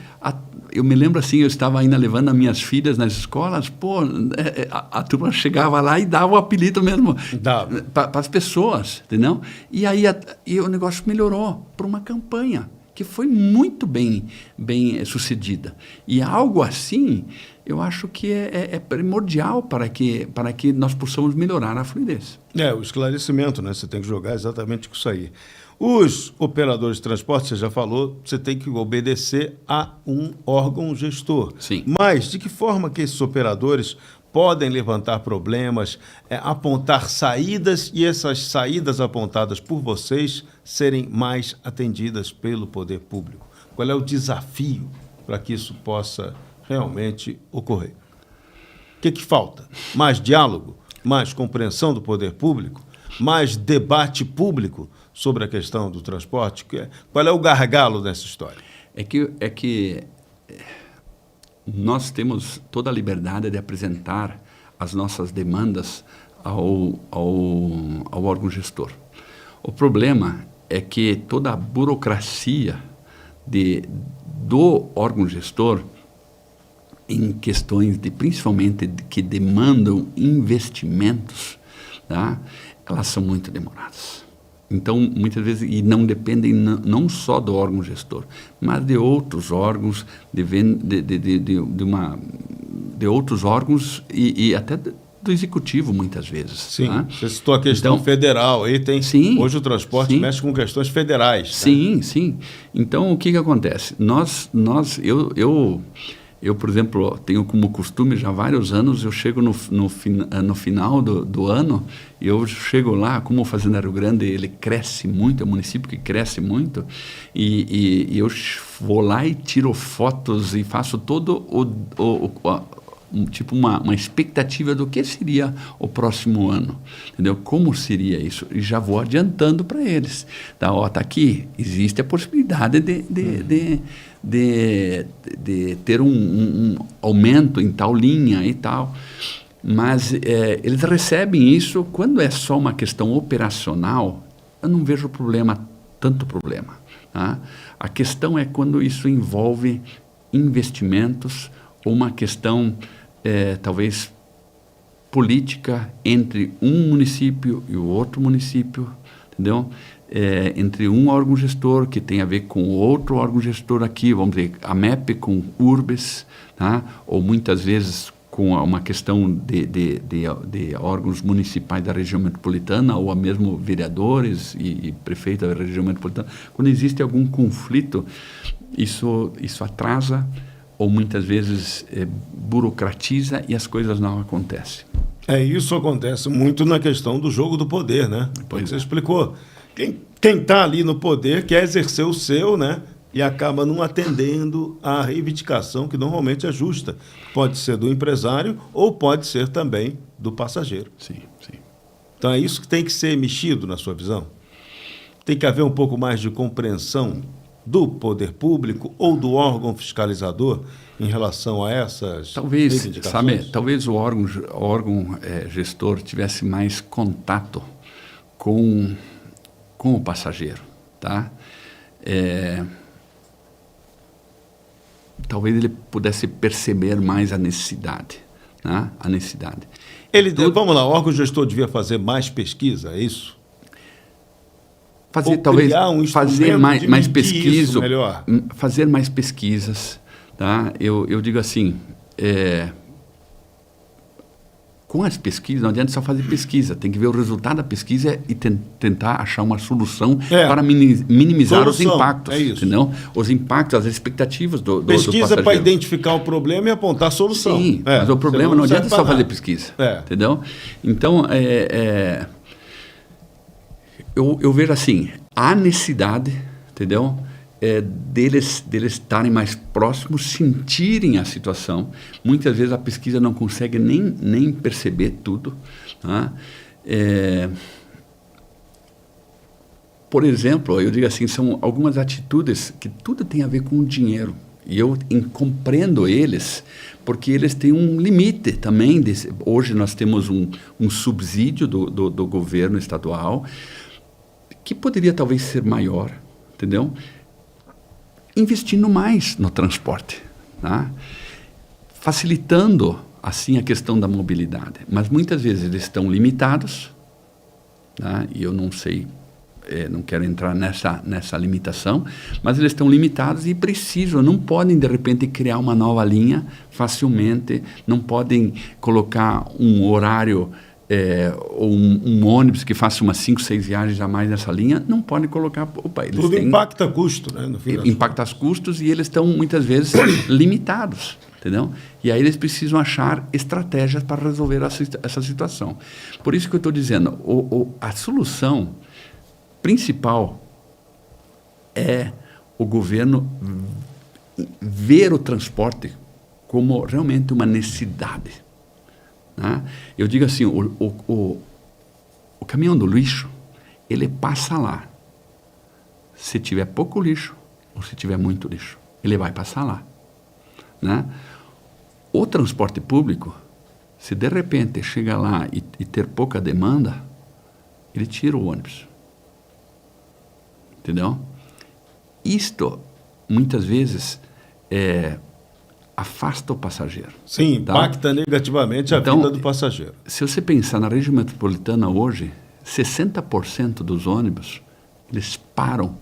Speaker 2: eu me lembro assim, eu estava ainda levando as minhas filhas nas escolas, a turma chegava lá e dava o apelido mesmo para as pessoas, entendeu? E aí e o negócio melhorou por uma campanha que foi muito bem sucedida. E algo assim, eu acho que é primordial para que nós possamos melhorar a fluidez.
Speaker 1: O esclarecimento, né? Você tem que jogar exatamente com isso aí. Os operadores de transporte, você já falou, você tem que obedecer a um órgão gestor.
Speaker 2: Sim.
Speaker 1: Mas de que forma que esses operadores podem levantar problemas, apontar saídas e essas saídas apontadas por vocês serem mais atendidas pelo poder público? Qual é o desafio para que isso possa realmente ocorrer? O que falta? Mais diálogo? Mais compreensão do poder público? Mais debate público sobre a questão do transporte? Qual é o gargalo dessa história?
Speaker 2: É que nós temos toda a liberdade de apresentar as nossas demandas ao órgão gestor. O problema é que toda a burocracia do órgão gestor, em questões principalmente que demandam investimentos, tá? Elas são muito demoradas. Então, muitas vezes, e não dependem não só do órgão gestor, mas de outros órgãos, de outros órgãos e até do executivo, muitas vezes.
Speaker 1: Sim,
Speaker 2: tá?
Speaker 1: Você citou a questão federal, aí tem,
Speaker 2: sim,
Speaker 1: hoje o transporte mexe com questões federais.
Speaker 2: Sim, sim. Então, o que acontece? Eu, por exemplo, tenho como costume já há vários anos, eu chego no final do ano, eu chego lá, como o Fazendário Grande, ele cresce muito, é um município que cresce muito, e eu vou lá e tiro fotos e faço todo tipo uma expectativa do que seria o próximo ano, entendeu? Como seria isso? E já vou adiantando para eles. Tá aqui, existe a possibilidade de ter um aumento em tal linha e tal, mas eles recebem isso. Quando é só uma questão operacional, eu não vejo tanto problema. Tá? A questão é quando isso envolve investimentos ou uma questão talvez política entre um município e o outro município, entendeu? Entre um órgão gestor que tem a ver com outro órgão gestor aqui, vamos dizer, a MEP com URBES, tá? Ou muitas vezes com uma questão de órgãos municipais da região metropolitana, ou mesmo vereadores e prefeitos da região metropolitana. Quando existe algum conflito, isso atrasa ou muitas vezes burocratiza e as coisas não acontecem.
Speaker 1: Isso acontece muito na questão do jogo do poder, né? Pois você explicou. Quem está ali no poder quer exercer o seu, né? E acaba não atendendo à reivindicação que normalmente é justa. Pode ser do empresário ou pode ser também do passageiro.
Speaker 2: Sim, sim.
Speaker 1: Então é isso que tem que ser mexido na sua visão? Tem que haver um pouco mais de compreensão do poder público ou do órgão fiscalizador em relação a essas reivindicações?
Speaker 2: Talvez o órgão gestor tivesse mais contato com o passageiro, tá? Talvez ele pudesse perceber mais a necessidade, né? A necessidade.
Speaker 1: Vamos lá, o órgão gestor devia fazer mais pesquisa, é isso?
Speaker 2: Fazer mais pesquisa,
Speaker 1: melhor.
Speaker 2: Fazer mais pesquisas, tá? Eu digo assim, com as pesquisas não adianta só fazer pesquisa, tem que ver o resultado da pesquisa e tentar achar uma solução para minimizar os impactos, entendeu? Os impactos, as expectativas do
Speaker 1: pesquisa para identificar o problema e apontar a solução.
Speaker 2: Sim, mas o problema não adianta só fazer pesquisa, entendeu? Então eu vejo assim, a necessidade, entendeu? Deles estarem mais próximos, sentirem a situação. Muitas vezes a pesquisa não consegue nem perceber tudo. Tá? Por exemplo, eu digo assim, são algumas atitudes que tudo tem a ver com o dinheiro. E eu compreendo eles, porque eles têm um limite também. Hoje nós temos um subsídio do governo estadual, que poderia talvez ser maior, entendeu? Investindo mais no transporte, tá? Facilitando assim a questão da mobilidade. Mas muitas vezes eles estão limitados, tá? E eu não sei, não quero entrar nessa limitação, mas eles estão limitados e precisam, não podem de repente criar uma nova linha facilmente, não podem colocar um horário ou um ônibus que faça umas 5, 6 viagens a mais nessa linha, não podem colocar... Eles
Speaker 1: tudo impacta custo, né? No fim
Speaker 2: impacta os custos e eles estão muitas vezes limitados, entendeu? E aí eles precisam achar estratégias para resolver essa situação. Por isso que eu estou dizendo, a solução principal é o governo ver o transporte como realmente uma necessidade. Né? Eu digo assim, o caminhão do lixo, ele passa lá. Se tiver pouco lixo ou se tiver muito lixo, ele vai passar lá. Né? O transporte público, se de repente chegar lá e ter pouca demanda, ele tira o ônibus. Entendeu? Isto, muitas vezes, afasta o passageiro.
Speaker 1: Sim, impacta negativamente a vida do passageiro.
Speaker 2: Se você pensar na região metropolitana hoje, 60% dos ônibus, eles param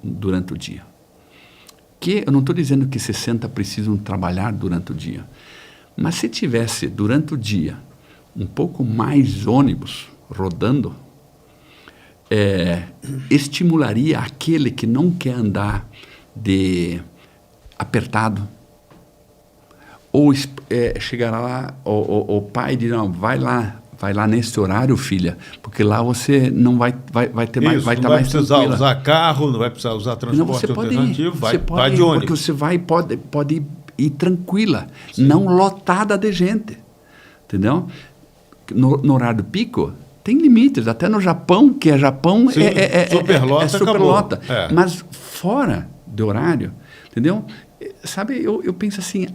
Speaker 2: durante o dia. Eu não estou dizendo que 60% precisam trabalhar durante o dia, mas se tivesse durante o dia um pouco mais ônibus rodando, estimularia aquele que não quer andar apertado, ou chegará lá, o pai diz, não, vai lá nesse horário, filha, porque lá você não vai ter mais, vai estar mais tranquila.
Speaker 1: Não vai precisar usar carro, não vai precisar usar transporte alternativo, vai de ônibus.
Speaker 2: Porque você pode ir tranquila, sim, não lotada de gente, entendeu? No horário pico, tem limites, até no Japão, que
Speaker 1: sim, superlota.
Speaker 2: Mas fora do horário, entendeu? Sabe, eu penso assim,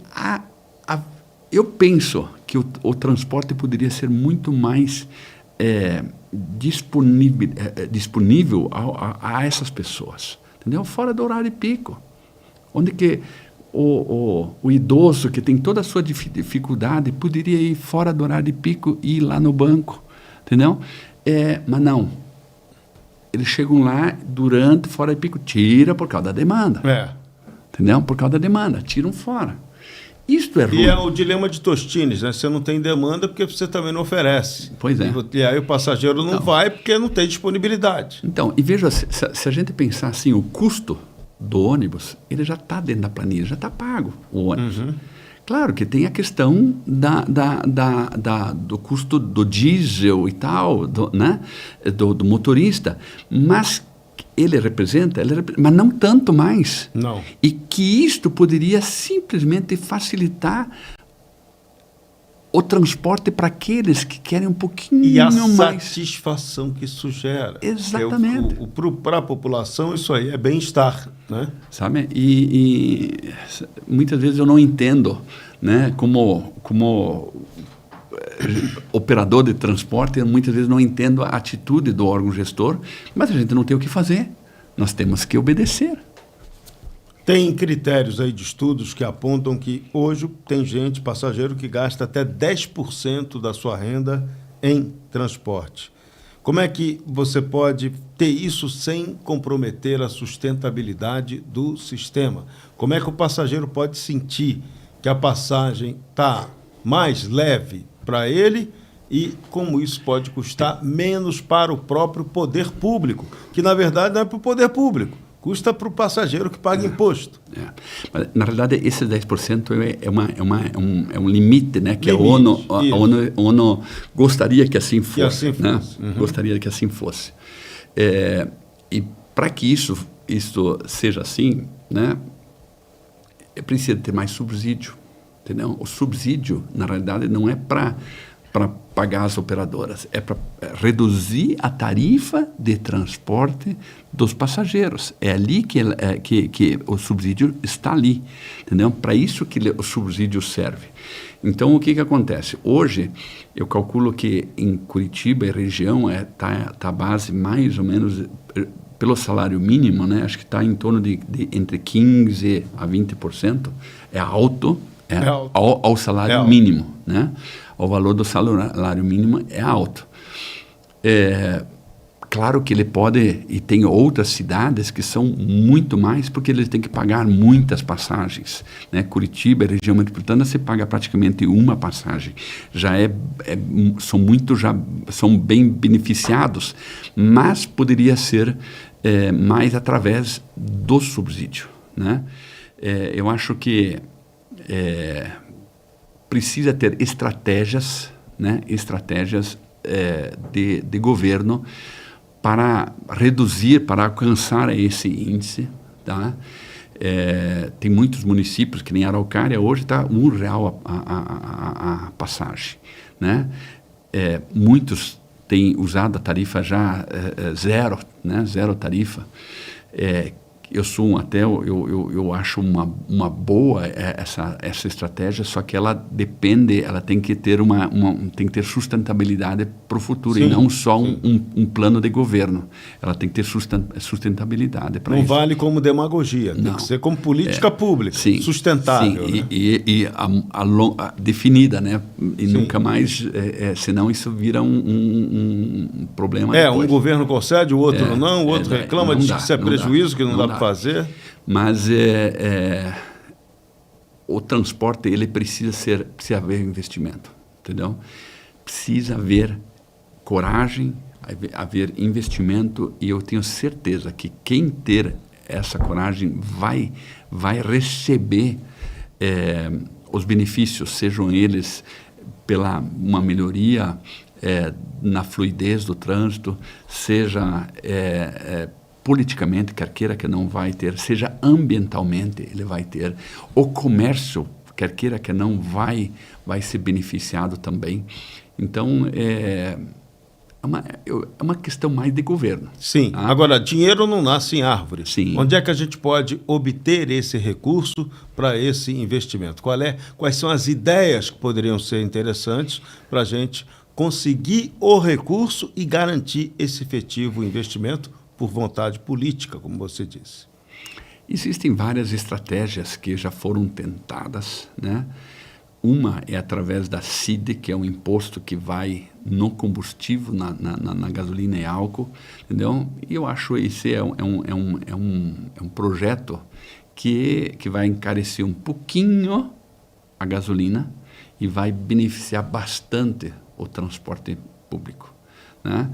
Speaker 2: eu penso que o transporte poderia ser muito mais disponível a essas pessoas, entendeu? Fora do horário pico, onde que o idoso que tem toda a sua dificuldade poderia ir fora do horário pico e ir lá no banco, entendeu? Mas não. Eles chegam lá fora do pico, tira por causa da demanda. Entendeu? Por causa da demanda, tiram fora. Isto é ruim.
Speaker 1: E é o dilema de Tostines, né? Você não tem demanda porque você também não oferece.
Speaker 2: Pois é.
Speaker 1: E aí o passageiro não vai porque não tem disponibilidade.
Speaker 2: Então, e veja, se a gente pensar assim, o custo do ônibus, ele já está dentro da planilha, já está pago o ônibus. Uhum. Claro que tem a questão do custo do diesel e tal, né? do motorista, mas ele representa, mas não tanto mais.
Speaker 1: Não.
Speaker 2: E que isto poderia simplesmente facilitar o transporte para aqueles que querem um pouquinho mais.
Speaker 1: E a satisfação que isso gera.
Speaker 2: Exatamente.
Speaker 1: Para a população, isso aí é bem-estar, né?
Speaker 2: Sabe? E muitas vezes eu não entendo, né? Como operador de transporte, eu muitas vezes não entendo a atitude do órgão gestor, mas a gente não tem o que fazer. Nós temos que obedecer.
Speaker 1: Tem critérios aí de estudos que apontam que hoje tem passageiro que gasta até 10% da sua renda em transporte. Como é que você pode ter isso sem comprometer a sustentabilidade do sistema? Como é que o passageiro pode sentir que a passagem está mais leve para ele e como isso pode custar menos para o próprio poder público, que na verdade não é para o poder público, custa para o passageiro que paga imposto.
Speaker 2: Mas, na realidade, esse 10% é um limite, né, que a ONU gostaria que assim fosse. Né? Uhum. Gostaria que assim fosse. E para que isso seja assim, né, precisa ter mais subsídio. Entendeu? O subsídio, na realidade, não é para para pagar as operadoras, é para reduzir a tarifa de transporte dos passageiros. É ali que o subsídio está ali, entendeu? Para isso que o subsídio serve. Então, o que acontece? Hoje, eu calculo que em Curitiba e região tá a base mais ou menos pelo salário mínimo, né? Acho que está em torno de entre 15% a 20%. É alto, ao salário mínimo, né? O valor do salário mínimo é alto. Claro que ele pode, e tem outras cidades que são muito mais, porque eles têm que pagar muitas passagens, né? Curitiba, região metropolitana, você paga praticamente uma passagem. São bem beneficiados, mas poderia ser mais através do subsídio, né? Eu acho que precisa ter estratégias, né? Estratégias de governo para reduzir, para alcançar esse índice, tá? Tem muitos municípios, que nem Araucária, hoje está R$1 a passagem, né? Muitos têm usado a tarifa já zero, né? Zero tarifa. Eu acho uma boa essa estratégia, só que ela tem que ter tem que ter sustentabilidade para o futuro. Sim, e não só um plano de governo. Ela tem que ter sustentabilidade para isso.
Speaker 1: Não vale como demagogia, tem que ser como política pública, sim, sustentável. Sim, né?
Speaker 2: e definida, né? E sim, nunca mais, senão isso vira um problema.
Speaker 1: Um governo concede, o outro não, o outro reclama, diz que isso é prejuízo, que não dá para fazer.
Speaker 2: Mas o transporte, ele precisa haver investimento, entendeu? Precisa haver coragem, haver investimento, e eu tenho certeza que quem ter essa coragem vai receber os benefícios, sejam eles pela uma melhoria na fluidez do trânsito, seja politicamente, quer queira que não vai ter, seja ambientalmente, ele vai ter. O comércio, quer queira que não vai ser beneficiado também. Então, é uma questão mais de governo.
Speaker 1: Sim. Tá? Agora, dinheiro não nasce em árvore.
Speaker 2: Sim.
Speaker 1: Onde é que a gente pode obter esse recurso para esse investimento? Quais são as ideias que poderiam ser interessantes para a gente conseguir o recurso e garantir esse efetivo investimento por vontade política, como você disse?
Speaker 2: Existem várias estratégias que já foram tentadas, né? Uma é através da CID, que é um imposto que vai no combustível, na gasolina e álcool, entendeu? E eu acho que esse é um projeto que vai encarecer um pouquinho a gasolina e vai beneficiar bastante o transporte público, né?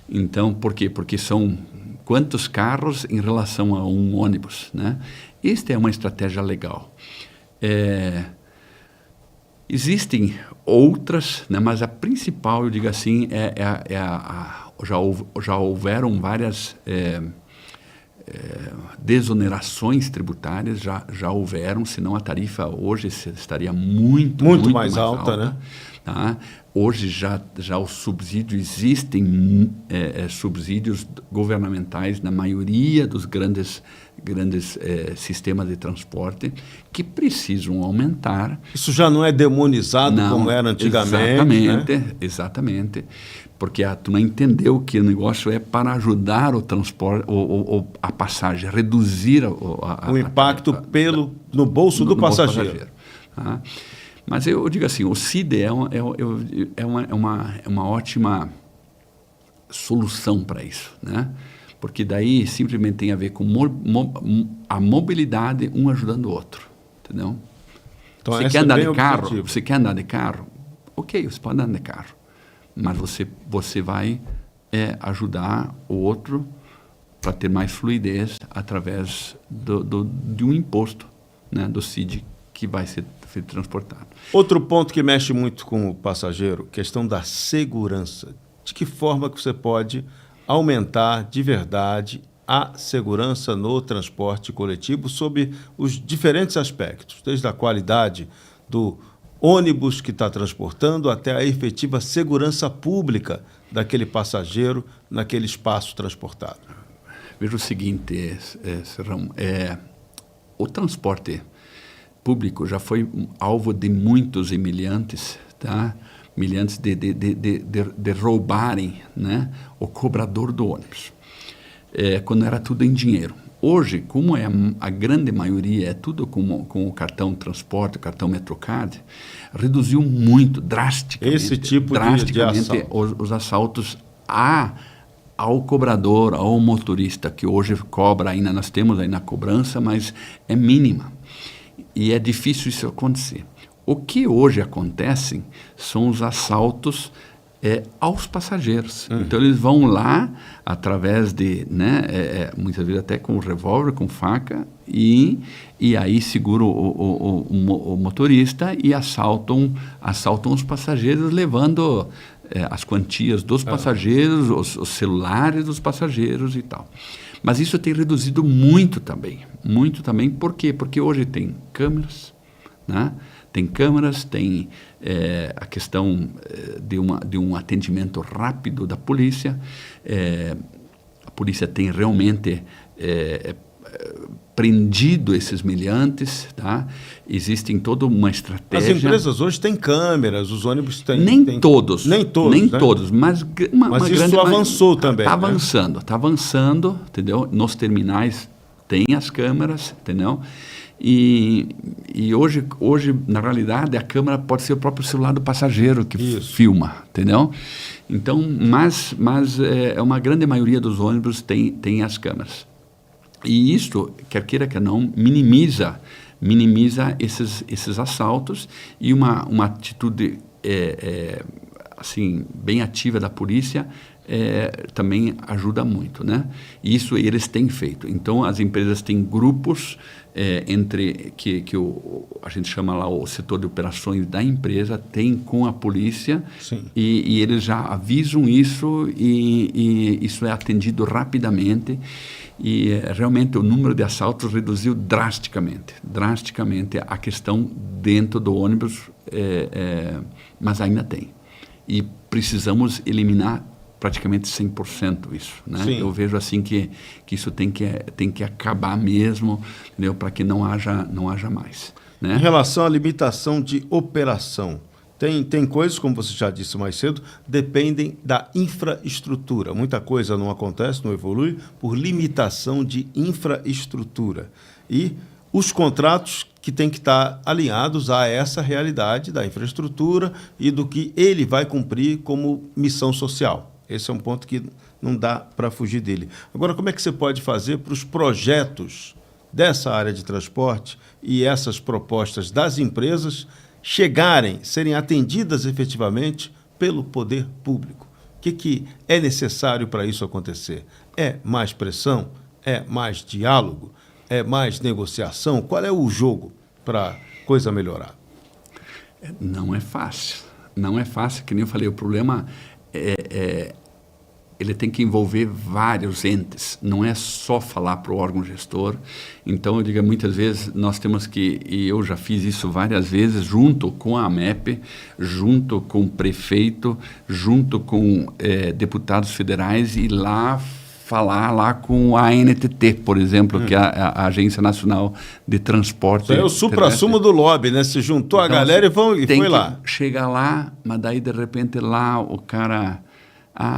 Speaker 2: Então, por quê? Porque são quantos carros em relação a um ônibus, né? Esta é uma estratégia legal. Existem outras, né? Mas a principal, eu digo assim, já houveram várias desonerações tributárias, já houveram, senão a tarifa hoje estaria muito mais alta, né? Tá? Hoje já o subsídio, existem subsídios governamentais na maioria dos grandes sistemas de transporte que precisam aumentar.
Speaker 1: Isso já não é demonizado como era antigamente.
Speaker 2: Exatamente. Porque a turma entendeu que o negócio é para ajudar o transporte, a passagem, reduzir
Speaker 1: o impacto no bolso do passageiro.
Speaker 2: Tá? Mas eu digo assim, o CID é uma ótima solução para isso, né? Porque daí simplesmente tem a ver com a mobilidade, um ajudando o outro, entendeu?
Speaker 1: Então,
Speaker 2: você quer andar de carro? Ok, você pode andar de carro, mas você vai ajudar o outro para ter mais fluidez através de um imposto, né, do CID, que vai ser transportado.
Speaker 1: Outro ponto que mexe muito com o passageiro, questão da segurança. De que forma que você pode aumentar de verdade a segurança no transporte coletivo sob os diferentes aspectos, desde a qualidade do ônibus que está transportando até a efetiva segurança pública daquele passageiro naquele espaço transportado?
Speaker 2: Veja o seguinte, Serrão, o transporte público já foi alvo de muitos humilhantes, tá? Humilhantes de roubarem, né, o cobrador do ônibus, quando era tudo em dinheiro. Hoje, como a grande maioria é tudo com o cartão transporte, o cartão Metrocard, reduziu muito, drasticamente,
Speaker 1: esse tipo de assalto.
Speaker 2: os assaltos ao cobrador, ao motorista, que hoje cobra ainda, nós temos ainda a cobrança, mas é mínima. E é difícil isso acontecer. O que hoje acontece são os assaltos aos passageiros. Então, eles vão lá através de, né, muitas vezes até com revólver, com faca, e aí seguram o motorista e assaltam os passageiros, levando as quantias dos passageiros, os celulares dos passageiros e tal. Mas isso tem reduzido muito também. Muito também, por quê? Porque hoje tem câmeras, né? Tem câmeras, tem a questão de um atendimento rápido da polícia. A polícia tem realmente prendido esses meliantes, tá? Existem toda uma estratégia.
Speaker 1: As empresas hoje têm câmeras, os ônibus têm...
Speaker 2: Nem todos,
Speaker 1: né?
Speaker 2: mas
Speaker 1: isso
Speaker 2: grande,
Speaker 1: avançou também.
Speaker 2: Está avançando, entendeu? Nos terminais tem as câmeras, entendeu? E hoje, na realidade, a câmera pode ser o próprio celular do passageiro que filma, entendeu? Então, mas uma grande maioria dos ônibus tem as câmeras. E isso, quer queira, quer não, minimiza esses assaltos, e uma atitude assim, bem ativa da polícia também ajuda muito, né? E isso eles têm feito. Então, as empresas têm grupos entre que a gente chama lá o setor de operações da empresa, tem com a polícia, e eles já avisam isso, e isso é atendido rapidamente. E realmente o número de assaltos reduziu drasticamente a questão dentro do ônibus, mas ainda tem. E precisamos eliminar praticamente 100% isso, né? Eu vejo assim que isso tem que acabar mesmo, entendeu? Para que não haja mais, né?
Speaker 1: Em relação à limitação de operação, tem coisas, como você já disse mais cedo, dependem da infraestrutura. Muita coisa não acontece, não evolui, por limitação de infraestrutura. E os contratos que têm que estar alinhados a essa realidade da infraestrutura e do que ele vai cumprir como missão social. Esse é um ponto que não dá para fugir dele. Agora, como é que você pode fazer para os projetos dessa área de transporte e essas propostas das empresas serem atendidas efetivamente pelo poder público? O que é necessário para isso acontecer? É mais pressão? É mais diálogo? É mais negociação? Qual é o jogo para a coisa melhorar?
Speaker 2: Não é fácil. Não é fácil, que nem eu falei, o problema ele tem que envolver vários entes, não é só falar para o órgão gestor. Então, eu digo, muitas vezes nós temos que, e eu já fiz isso várias vezes, junto com a AMEP, junto com o prefeito, junto com deputados federais, e lá falar lá com a ANTT, por exemplo, que é a Agência Nacional de Transporte.
Speaker 1: Isso é o supra-sumo do lobby, né? Se juntou então, a galera e foi lá.
Speaker 2: Chega lá, mas daí de repente lá o cara...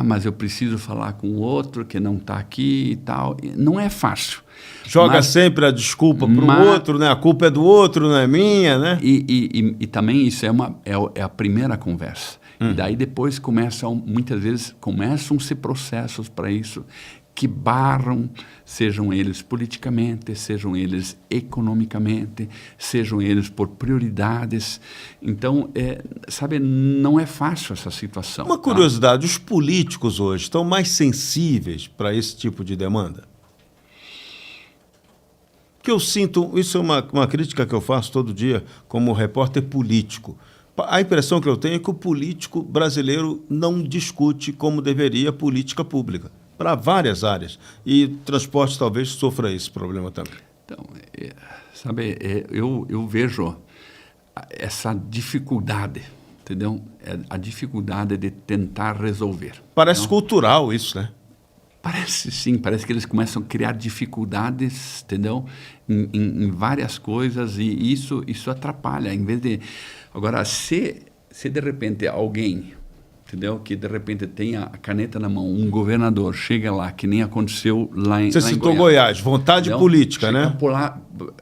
Speaker 2: mas eu preciso falar com o outro que não está aqui e tal. Não é fácil.
Speaker 1: Joga sempre a desculpa para o outro, né? A culpa é do outro, não é minha, né?
Speaker 2: E também isso é a primeira conversa. E daí depois muitas vezes começam-se processos para isso, que barram, sejam eles politicamente, sejam eles economicamente, sejam eles por prioridades. Então, sabe, não é fácil essa situação.
Speaker 1: Uma curiosidade, os políticos hoje estão mais sensíveis para esse tipo de demanda? Que eu sinto, isso é uma crítica que eu faço todo dia como repórter político. A impressão que eu tenho é que o político brasileiro não discute como deveria política pública, para várias áreas. E transporte talvez sofra esse problema também.
Speaker 2: Então, sabe, eu vejo essa dificuldade, entendeu? A dificuldade de tentar resolver.
Speaker 1: Parece cultural isso, né?
Speaker 2: Parece sim, parece que eles começam a criar dificuldades, entendeu? Em várias coisas, e isso atrapalha. Em vez de... Agora, se de repente alguém, entendeu? Que de repente tem a caneta na mão, um governador chega lá, que nem aconteceu lá em
Speaker 1: Você citou Goiás, vontade
Speaker 2: entendeu?
Speaker 1: política,
Speaker 2: chega
Speaker 1: né?
Speaker 2: Por lá,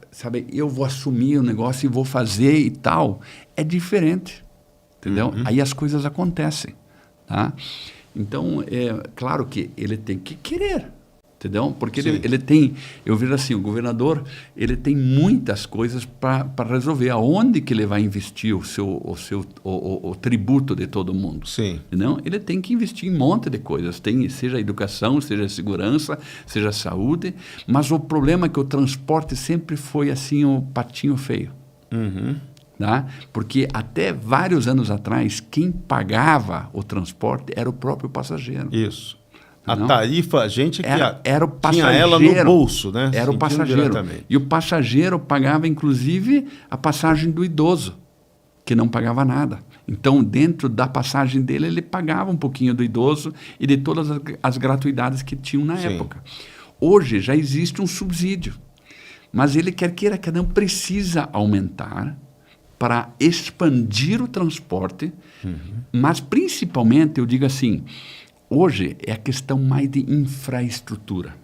Speaker 2: sabe, eu vou assumir o negócio e vou fazer e tal. É diferente, entendeu? Aí as coisas acontecem, tá? Então, é claro que ele tem que querer, entendeu? Porque ele tem, eu vejo assim, o governador, ele tem muitas coisas para resolver. Aonde que ele vai investir o tributo de todo mundo?
Speaker 1: Sim.
Speaker 2: Entendeu? Ele tem que investir em um monte de coisas, seja educação, seja segurança, seja saúde, mas o problema é que o transporte sempre foi assim o patinho feio. Tá? Porque até vários anos atrás, quem pagava o transporte era o próprio passageiro.
Speaker 1: Isso. A
Speaker 2: Não?
Speaker 1: tarifa, a gente que
Speaker 2: Era o passageiro.
Speaker 1: tinha ela no bolso, né?
Speaker 2: Era o
Speaker 1: Sentindo
Speaker 2: passageiro.
Speaker 1: diretamente.
Speaker 2: E o passageiro pagava, inclusive, a passagem do idoso, que não pagava nada. Então, dentro da passagem dele, ele pagava um pouquinho do idoso e de todas as gratuidades que tinham na época. Hoje já existe um subsídio, mas ele quer queira que não precisa aumentar para expandir o transporte, mas principalmente, eu digo assim, hoje é a questão mais de infraestrutura,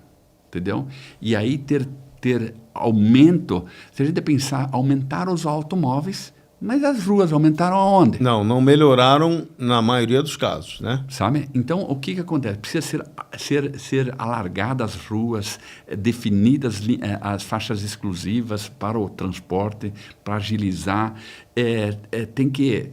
Speaker 2: entendeu? E aí ter aumento, se a gente pensar, aumentaram os automóveis, mas as ruas aumentaram aonde?
Speaker 1: Não melhoraram na maioria dos casos, né?
Speaker 2: Sabe? Então, o que acontece? Precisa ser alargadas as ruas, definidas as faixas exclusivas para o transporte, para agilizar. Tem que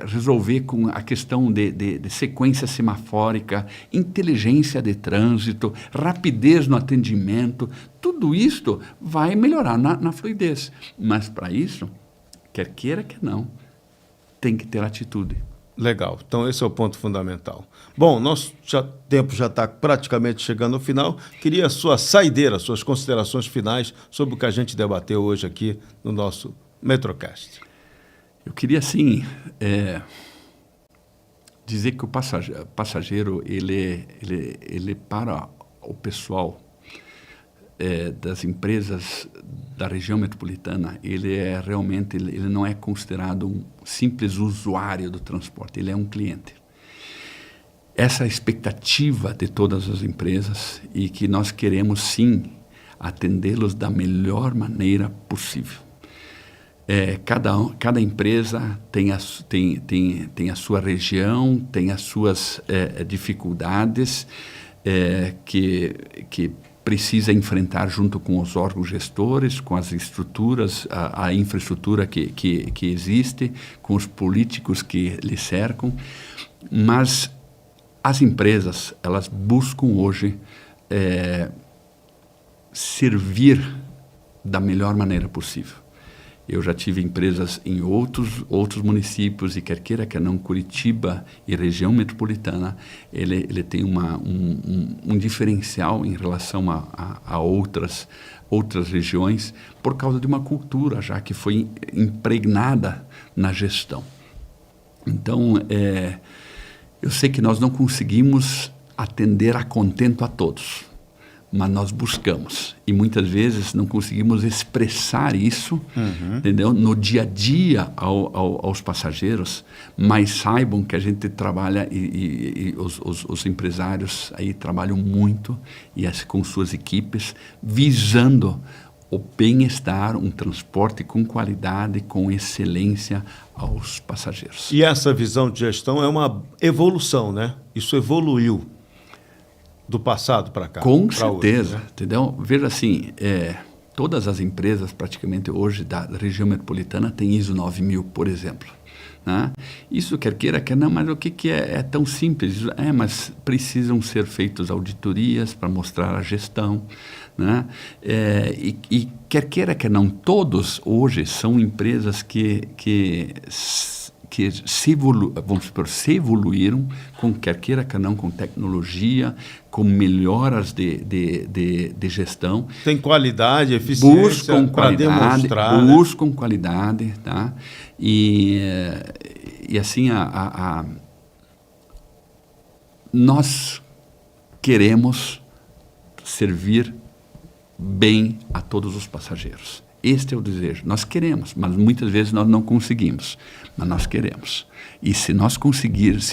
Speaker 2: resolver com a questão de sequência semafórica, inteligência de trânsito, rapidez no atendimento. Tudo isto vai melhorar na fluidez. Mas, para isso, quer queira, quer não, tem que ter atitude.
Speaker 1: Legal. Então, esse é o ponto fundamental. Bom, nosso tempo já está praticamente chegando ao final. Queria a sua saideira, suas considerações finais sobre o que a gente debateu hoje aqui no nosso Metrocast.
Speaker 2: Eu queria, sim, dizer que o passageiro, ele para o pessoal das empresas da região metropolitana, ele não é considerado um simples usuário do transporte, ele é um cliente. Essa é a expectativa de todas as empresas e que nós queremos, sim, atendê-los da melhor maneira possível. Cada empresa tem a sua região, tem as suas dificuldades que precisa enfrentar junto com os órgãos gestores, com as estruturas, a infraestrutura que existe, com os políticos que lhe cercam, mas as empresas, elas buscam hoje servir da melhor maneira possível. Eu já tive empresas em outros municípios, e quer queira, quer não, Curitiba e região metropolitana, ele tem um diferencial em relação a outras regiões, por causa de uma cultura já que foi impregnada na gestão. Então, eu sei que nós não conseguimos atender a contento a todos, mas nós buscamos, e muitas vezes não conseguimos expressar isso, entendeu? No dia a dia aos passageiros, mas saibam que a gente trabalha e os empresários aí trabalham muito com suas equipes, visando o bem-estar, um transporte com qualidade, com excelência aos passageiros.
Speaker 1: E essa visão de gestão é uma evolução, né? Isso evoluiu do passado para cá.
Speaker 2: Com certeza,
Speaker 1: hoje, né?
Speaker 2: Entendeu? Veja assim, todas as empresas praticamente hoje da região metropolitana têm ISO 9000, por exemplo. Né? Isso quer queira, quer não, mas o que é tão simples? Mas precisam ser feitas auditorias para mostrar a gestão. Né? E quer queira, quer não, todos hoje são empresas que vamos supor, se evoluíram, com quer queira que não, com tecnologia, com melhoras de gestão.
Speaker 1: Tem qualidade, eficiência para demonstrar.
Speaker 2: Buscam qualidade, tá? E assim, nós queremos servir bem a todos os passageiros. Este é o desejo. Nós queremos, mas muitas vezes nós não conseguimos. Mas nós queremos. E se nós conseguirmos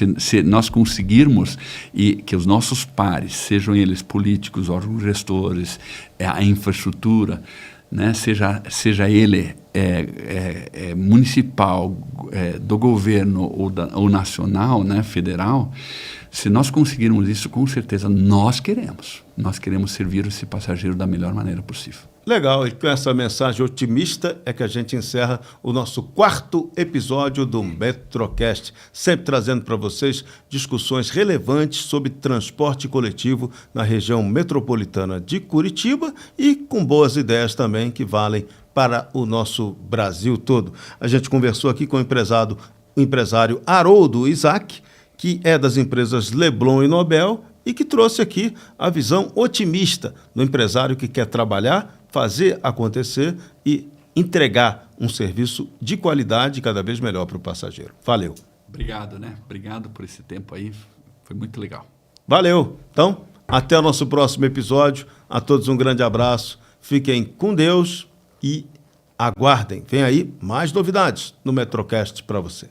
Speaker 2: e que os nossos pares, sejam eles políticos, órgãos gestores, a infraestrutura, né, seja ele municipal, do governo ou nacional, né, federal, se nós conseguirmos isso, com certeza nós queremos. Nós queremos servir esse passageiro da melhor maneira possível.
Speaker 1: Legal, e com essa mensagem otimista é que a gente encerra o nosso 4º episódio do Metrocast, sempre trazendo para vocês discussões relevantes sobre transporte coletivo na região metropolitana de Curitiba e com boas ideias também que valem para o nosso Brasil todo. A gente conversou aqui com o empresário Haroldo Isaac, que é das empresas Leblon e Nobel, e que trouxe aqui a visão otimista do empresário que quer trabalhar, fazer acontecer e entregar um serviço de qualidade cada vez melhor para o passageiro. Valeu.
Speaker 2: Obrigado, né? Obrigado por esse tempo aí. Foi muito legal.
Speaker 1: Valeu. Então, até o nosso próximo episódio. A todos um grande abraço. Fiquem com Deus e aguardem. Vem aí mais novidades no Metrocast para você.